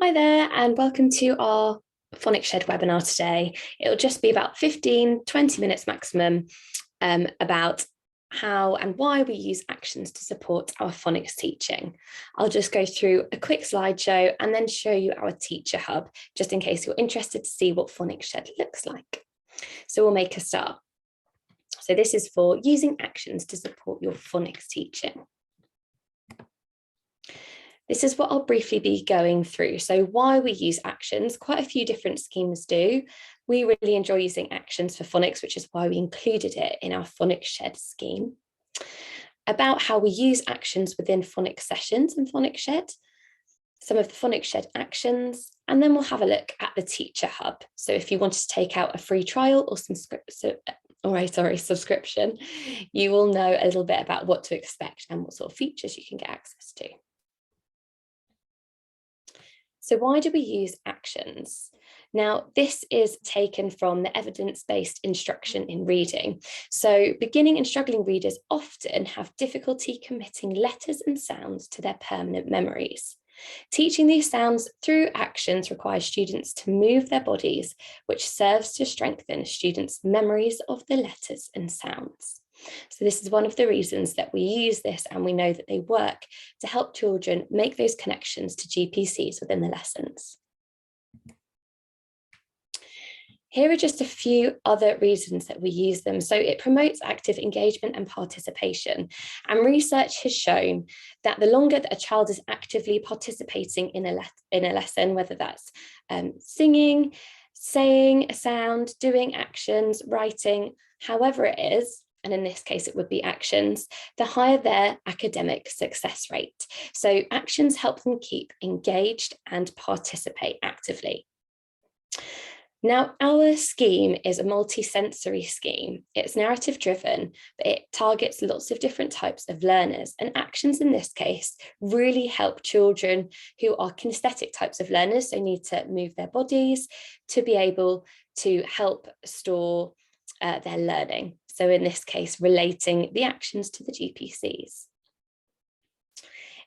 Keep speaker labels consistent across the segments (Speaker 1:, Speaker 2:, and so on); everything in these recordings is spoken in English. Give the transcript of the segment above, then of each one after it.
Speaker 1: Hi there, and welcome to our Phonics Shed webinar today. It'll just be about 15-20 minutes maximum about how and why we use actions to support our phonics teaching. I'll just go through a quick slideshow and then show you our teacher hub, just in case you're interested to see what Phonics Shed looks like. So we'll make a start. So this is for using actions to support your phonics teaching. This is what I'll briefly be going through. So why we use actions, quite a few different schemes do. We really enjoy using actions for phonics, which is why we included it in our Phonics Shed scheme. About how we use actions within phonics sessions and Phonics Shed, some of the Phonics Shed actions, and then we'll have a look at the teacher hub. So if you wanted to take out a free trial or subscription, you will know a little bit about what to expect and what sort of features you can get access to. So why do we use actions? Now, this is taken from the evidence-based instruction in reading. So beginning and struggling readers often have difficulty committing letters and sounds to their permanent memories. Teaching these sounds through actions requires students to move their bodies, which serves to strengthen students' memories of the letters and sounds. So this is one of the reasons that we use this, and we know that they work to help children make those connections to GPCs within the lessons. Here are just a few other reasons that we use them. So it promotes active engagement and participation. And research has shown that the longer that a child is actively participating in a lesson, whether that's singing, saying a sound, doing actions, writing, however it is, and in this case, it would be actions, the higher their academic success rate. So actions help them keep engaged and participate actively. Now, our scheme is a multi-sensory scheme. It's narrative driven, but it targets lots of different types of learners, and actions in this case really help children who are kinesthetic types of learners, so need to move their bodies to be able to help store their learning. So in this case, relating the actions to the GPCs.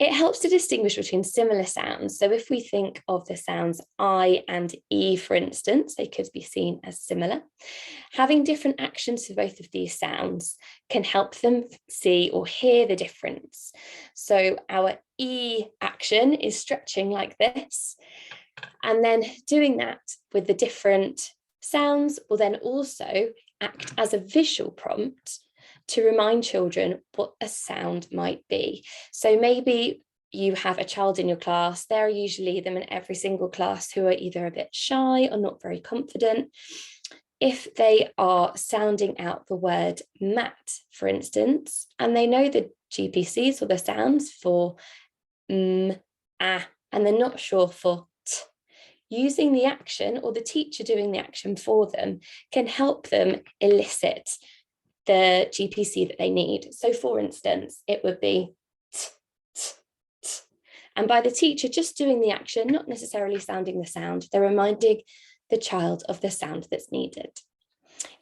Speaker 1: It helps to distinguish between similar sounds. So if we think of the sounds I and E, for instance, they could be seen as similar. Having different actions for both of these sounds can help them see or hear the difference. So our E action is stretching like this, and then doing that with the different sounds will then also act as a visual prompt to remind children what a sound might be. So maybe you have a child in your class, there are usually them in every single class who are either a bit shy or not very confident. If they are sounding out the word mat, for instance, and they know the GPCs or the sounds for and they're not sure for t, using the action or the teacher doing the action for them can help them elicit the GPC that they need. So for instance, it would be t, t, t. And by the teacher just doing the action, not necessarily sounding the sound, they're reminding the child of the sound that's needed.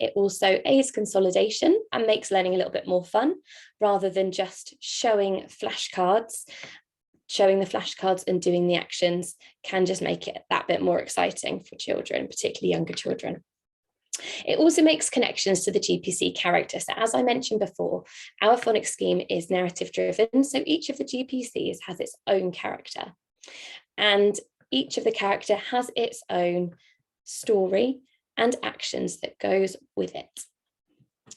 Speaker 1: It also aids consolidation and makes learning a little bit more fun, rather than just showing flashcards. Showing the flashcards and doing the actions can just make it that bit more exciting for children, particularly younger children. It also makes connections to the GPC character. So as I mentioned before, our phonics scheme is narrative driven. So each of the GPCs has its own character, and each of the character has its own story and actions that goes with it.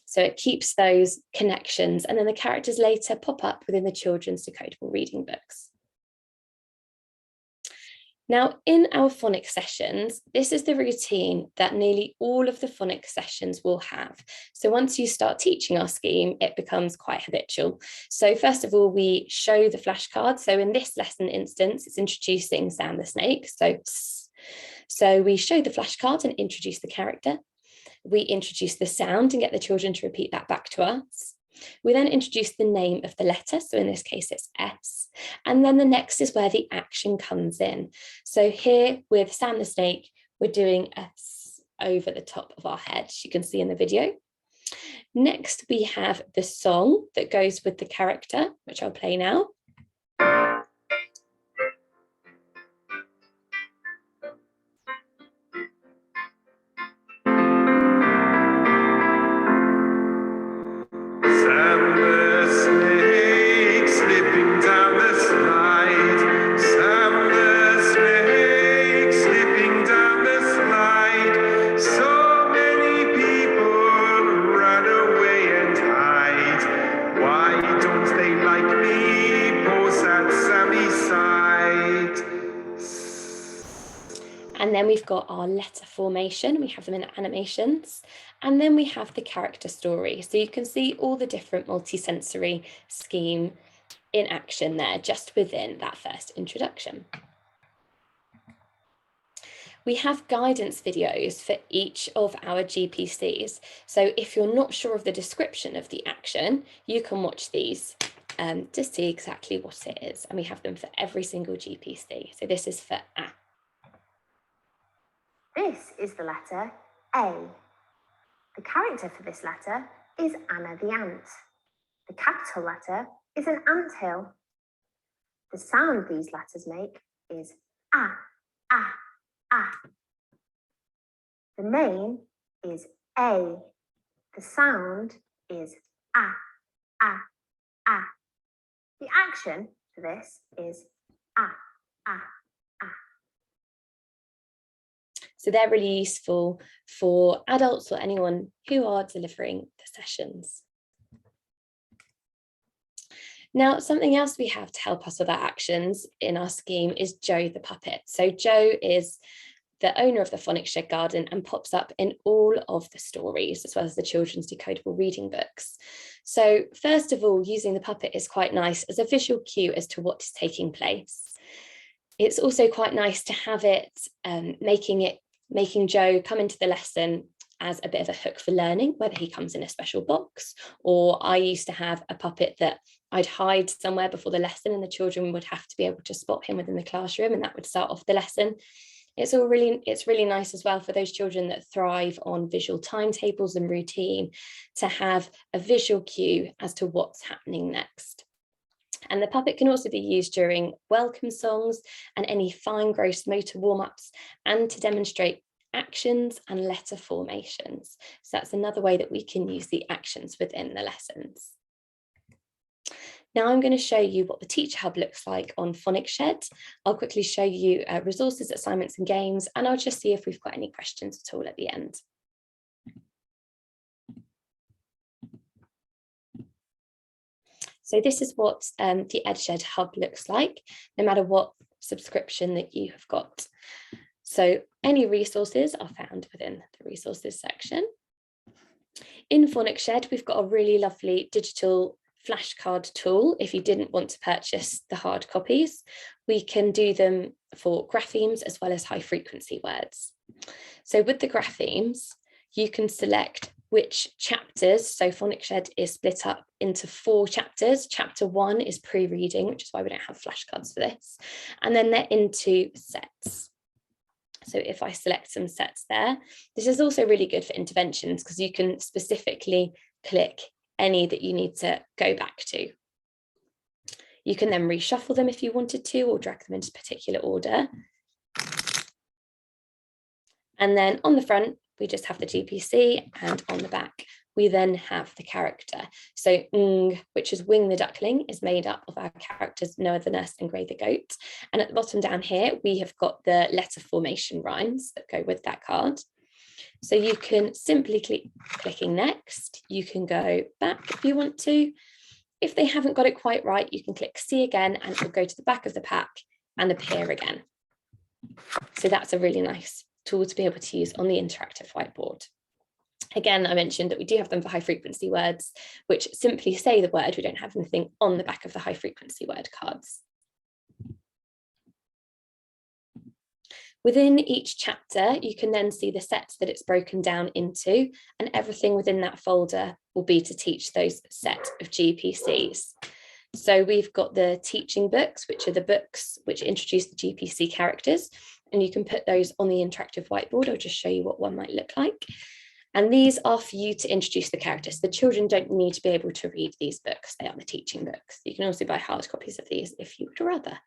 Speaker 1: So it keeps those connections, and then the characters later pop up within the children's decodable reading books. Now, in our phonics sessions, this is the routine that nearly all of the phonics sessions will have. So once you start teaching our scheme, it becomes quite habitual. So first of all, we show the flashcard. So in this lesson instance, it's introducing Sam the Snake. So we show the flashcard and introduce the character. We introduce the sound and get the children to repeat that back to us. We then introduce the name of the letter, so in this case it's S, and then the next is where the action comes in. So here with Sam the Snake, we're doing S over the top of our head, you can see in the video. Next we have the song that goes with the character, which I'll play now. And then we've got our letter formation. We have them in animations. And then we have the character story. So you can see all the different multisensory scheme in action there, just within that first introduction. We have guidance videos for each of our GPCs. So if you're not sure of the description of the action, you can watch these to see exactly what it is. And we have them for every single GPC. So this is for A.
Speaker 2: This is the letter A. The character for this letter is Anna the ant. The capital letter is an anthill. The sound these letters make is ah, ah, ah. The name is A. The sound is ah, ah, ah. The action for this is ah, ah, ah.
Speaker 1: So they're really useful for adults or anyone who are delivering the sessions. Now, something else we have to help us with our actions in our scheme is Joe the puppet. So Joe is the owner of the Phonics Shed Garden and pops up in all of the stories, as well as the children's decodable reading books. So first of all, using the puppet is quite nice as a visual cue as to what is taking place. It's also quite nice to have it, making Joe come into the lesson as a bit of a hook for learning, whether he comes in a special box, or I used to have a puppet that I'd hide somewhere before the lesson and the children would have to be able to spot him within the classroom, and that would start off the lesson. It's really nice as well for those children that thrive on visual timetables and routine to have a visual cue as to what's happening next. And the puppet can also be used during welcome songs and any fine gross motor warm-ups, and to demonstrate actions and letter formations. So that's another way that we can use the actions within the lessons. Now I'm going to show you what the Teacher Hub looks like on Phonics Shed. I'll quickly show you resources, assignments and games, and I'll just see if we've got any questions at all at the end. So this is what the EdShed Hub looks like, no matter what subscription that you have got. So any resources are found within the resources section. In Phonics Shed, we've got a really lovely digital flashcard tool. If you didn't want to purchase the hard copies, we can do them for graphemes as well as high frequency words. So with the graphemes, you can select which chapters. So Phonics Shed is split up into 4 chapters. Chapter 1 is pre-reading, which is why we don't have flashcards for this. And then they're into sets. So if I select some sets there, this is also really good for interventions because you can specifically click any that you need to go back to. You can then reshuffle them if you wanted to, or drag them into particular order. And then on the front, we just have the GPC, and on the back, we then have the character. So which is Wing the Duckling, is made up of our characters Noah the Nurse and Gray the Goat. And at the bottom down here, we have got the letter formation rhymes that go with that card. So you can simply clicking next, you can go back if you want to. If they haven't got it quite right, you can click see again and it'll go to the back of the pack and appear again. So that's a really nice tool to be able to use on the interactive whiteboard. Again, I mentioned that we do have them for high frequency words, which simply say the word. We don't have anything on the back of the high frequency word cards. Within each chapter, you can then see the sets that it's broken down into, and everything within that folder will be to teach those set of GPCs. So we've got the teaching books, which are the books which introduce the GPC characters, and you can put those on the interactive whiteboard. I'll just show you what one might look like. And these are for you to introduce the characters. The children don't need to be able to read these books. They are the teaching books. You can also buy hard copies of these if you would rather.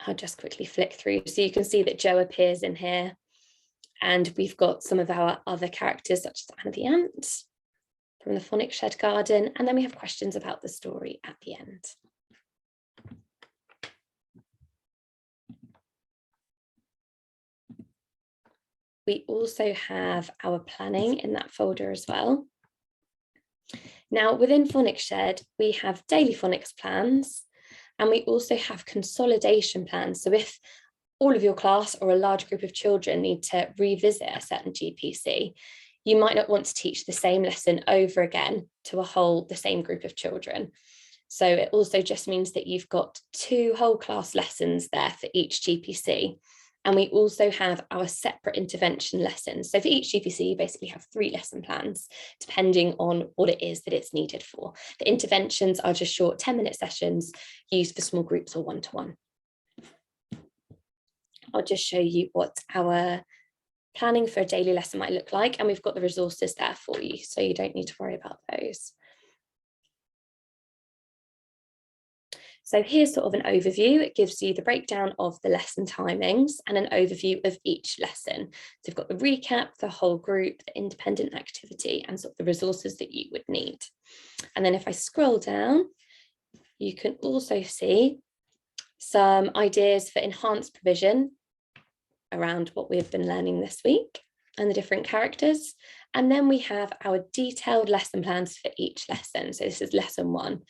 Speaker 1: I'll just quickly flick through. So you can see that Joe appears in here. And we've got some of our other characters, such as Anna the Ant from the Phonics Shed Garden. And then we have questions about the story at the end. We also have our planning in that folder as well. Now, within Phonics Shed, we have daily phonics plans, And we also have consolidation plans. So if all of your class or a large group of children need to revisit a certain GPC, you might not want to teach the same lesson over again to the same group of children. So it also just means that you've got 2 whole class lessons there for each GPC. And we also have our separate intervention lessons. So for each GPC, you basically have 3 lesson plans, depending on what it is that it's needed for. The interventions are just short 10-minute sessions used for small groups or one-to-one. I'll just show you what our planning for a daily lesson might look like, and we've got the resources there for you, so you don't need to worry about those. So here's sort of an overview. It gives you the breakdown of the lesson timings and an overview of each lesson. So you've got the recap, the whole group, the independent activity, and sort of the resources that you would need. And then if I scroll down, you can also see some ideas for enhanced provision around what we've been learning this week and the different characters. And then we have our detailed lesson plans for each lesson. So this is lesson 1,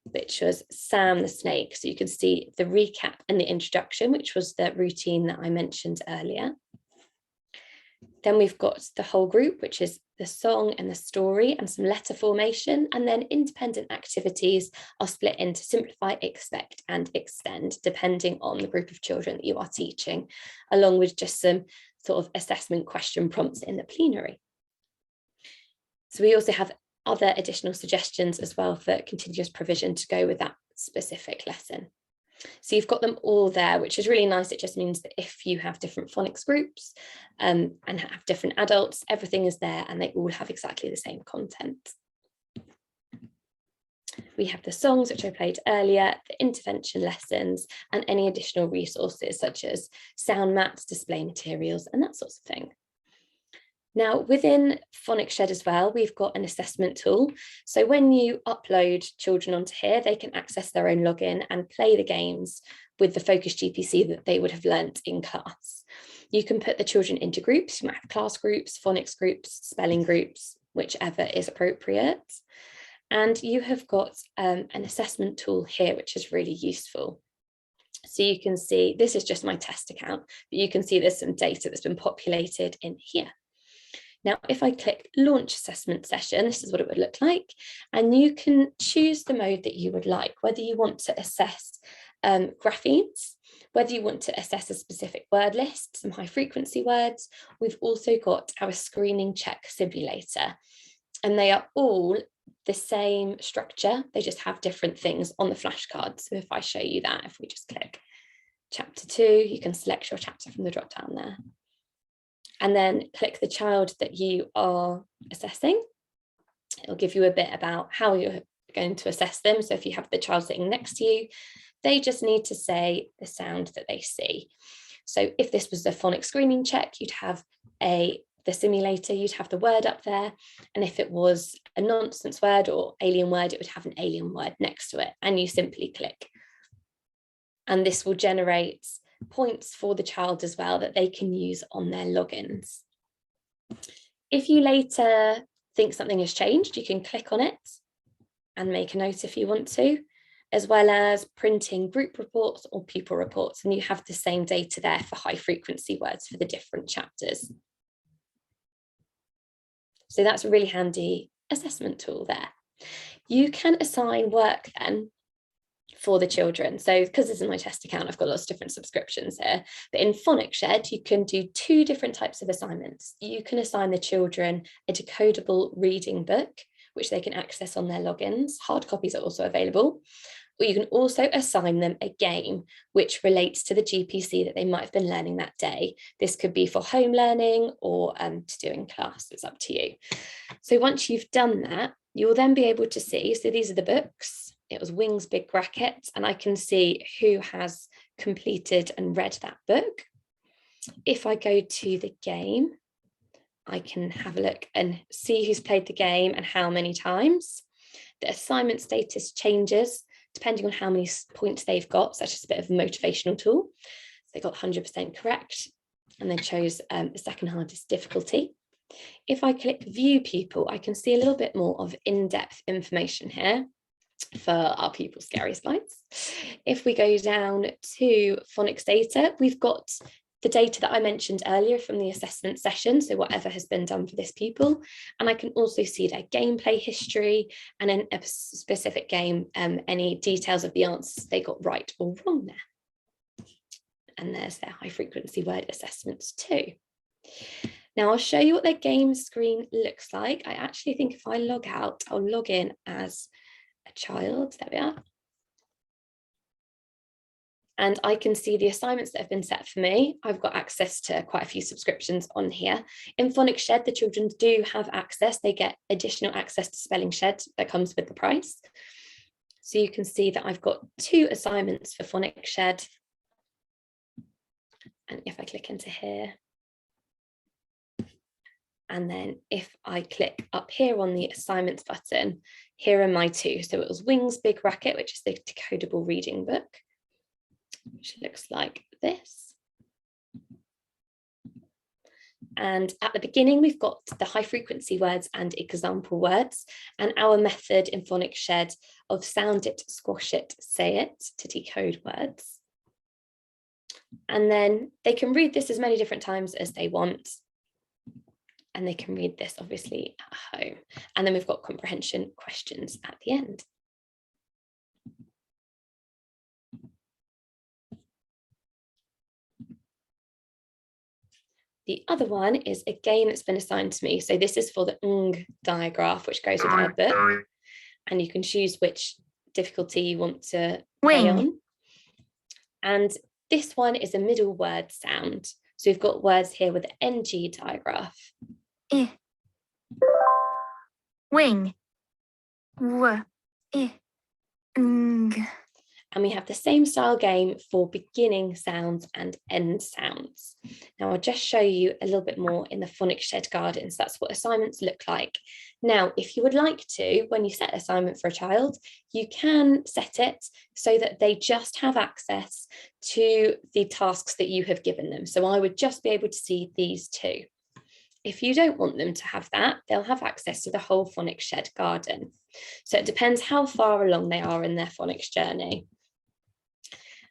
Speaker 1: which was Sam the Snake. So you can see the recap and the introduction, which was the routine that I mentioned earlier. Then we've got the whole group, which is the song and the story and some letter formation. And then independent activities are split into simplify, expect and extend, depending on the group of children that you are teaching, along with just some sort of assessment question prompts in the plenary. So we also have other additional suggestions as well for continuous provision to go with that specific lesson. So you've got them all there, which is really nice. It just means that if you have different phonics groups and have different adults, everything is there and they all have exactly the same content. We have the songs, which I played earlier, the intervention lessons, and any additional resources such as sound maps, display materials, and that sort of thing. Now, within Phonics Shed as well, we've got an assessment tool. So when you upload children onto here, they can access their own login and play the games with the focus GPC that they would have learnt in class. You can put the children into groups. You might have class groups, phonics groups, spelling groups, whichever is appropriate. And you have got an assessment tool here, which is really useful. So you can see, this is just my test account, but you can see there's some data that's been populated in here. Now, if I click launch assessment session, this is what it would look like. And you can choose the mode that you would like, whether you want to assess graphemes, whether you want to assess a specific word list, some high frequency words. We've also got our screening check simulator, and they are all the same structure. They just have different things on the flashcards. So if I show you that, if we just click chapter 2, you can select your chapter from the drop down there. And then click the child that you are assessing. It'll give you a bit about how you're going to assess them. So if you have the child sitting next to you, they just need to say the sound that they see. So if this was a phonics screening check, you'd have the simulator, you'd have the word up there. And if it was a nonsense word or alien word, it would have an alien word next to it. And you simply click. And this will generate points for the child as well that they can use on their logins. If you later think something has changed, you can click on it and make a note if you want to, as well as printing group reports or pupil reports, and you have the same data there for high frequency words for the different chapters. So that's a really handy assessment tool there. You can assign work then for the children. So because this is my test account, I've got lots of different subscriptions here. But in Phonics Shed, you can do 2 different types of assignments. You can assign the children a decodable reading book, which they can access on their logins. Hard copies are also available. Or you can also assign them a game which relates to the GPC that they might have been learning that day. This could be for home learning or to do in class. It's up to you. So once you've done that, you'll then be able to see, so these are the books. It was Wings Big Brackets, and I can see who has completed and read that book. If I go to the game, I can have a look and see who's played the game and how many times. The assignment status changes depending on how many points they've got, so that's just a bit of a motivational tool. So they got 100% correct and then chose the second hardest difficulty. If I click view pupil, I can see a little bit more of in-depth information here. for our pupils' scary slides. If we go down to phonics data, we've got the data that I mentioned earlier from the assessment session, so whatever has been done for this pupil. And I can also see their gameplay history and in a specific game, any details of the answers they got right or wrong there. And there's their high frequency word assessments too. Now I'll show you what their game screen looks like. I actually think if I log out, I'll log in as a child, there we are. And I can see the assignments that have been set for me. I've got access to quite a few subscriptions on here. In Phonics Shed, the children do have access. They get additional access to Spelling Shed that comes with the price. So you can see that I've got 2 assignments for Phonics Shed. And if I click into here, and then if I click up here on the assignments button, here are my 2. So it was Wings Big Racket, which is the decodable reading book, which looks like this. And at the beginning, we've got the high frequency words and example words, and our method in Phonics Shed of sound it, squash it, say it to decode words. And then they can read this as many different times as they want. And they can read this obviously at home. And then we've got comprehension questions at the end. The other one is a game that's been assigned to me. So this is for the diagraph, which goes with our book. And you can choose which difficulty you want to play on. And this one is a middle word sound. So we've got words here with the NG digraph.
Speaker 2: Wing. W. Ng.
Speaker 1: And we have the same style game for beginning sounds and end sounds. Now I'll just show you a little bit more in the Phonics Shed Gardens. That's what assignments look like. Now, if you would like to, when you set assignment for a child, you can set it so that they just have access to the tasks that you have given them. So I would just be able to see these 2. If you don't want them to have that, they'll have access to the whole Phonics Shed Garden. So it depends how far along they are in their phonics journey.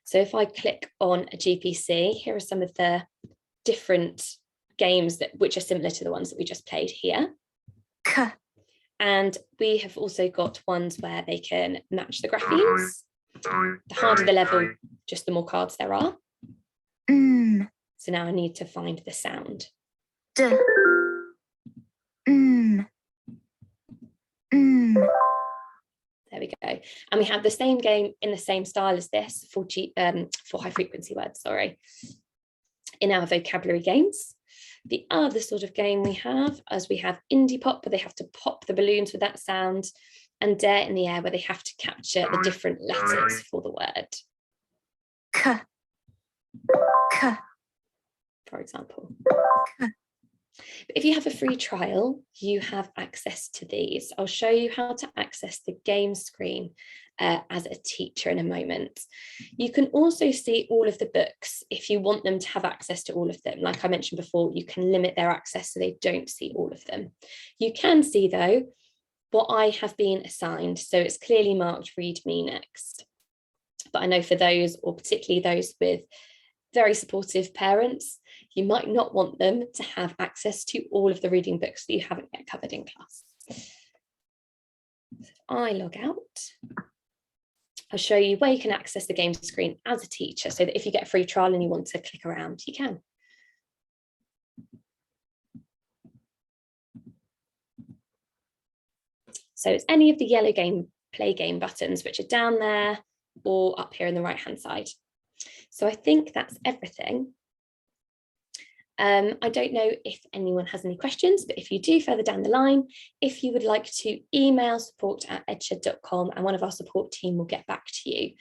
Speaker 1: So if I click on a GPC, here are some of the different games which are similar to the ones that we just played here. And we have also got ones where they can match the graphemes. The harder the level, just the more cards there are. So now I need to find the sound. There we go. And we have the same game in the same style as this for high frequency words, sorry, in our vocabulary games. The other sort of game we have indie pop, where they have to pop the balloons with that sound, and dare in the air, where they have to capture the different letters for the word. For example. But if you have a free trial, you have access to these. I'll show you how to access the game screen as a teacher in a moment. You can also see all of the books if you want them to have access to all of them. Like I mentioned before, you can limit their access so they don't see all of them. You can see, though, what I have been assigned. So it's clearly marked Read Me Next. But I know for those, or particularly those with very supportive parents, you might not want them to have access to all of the reading books that you haven't yet covered in class. So if I log out, I'll show you where you can access the game screen as a teacher, so that if you get a free trial and you want to click around, you can. So it's any of the yellow play game buttons, which are down there or up here on the right hand side. So I think that's everything. I don't know if anyone has any questions, but if you do further down the line, if you would like to email support@edshed.com and one of our support team will get back to you.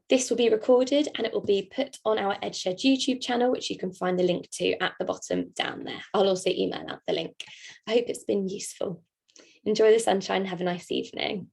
Speaker 1: This will be recorded and it will be put on our Edshed YouTube channel, which you can find the link to at the bottom down there. I'll also email out the link. I hope it's been useful. Enjoy the sunshine. Have a nice evening.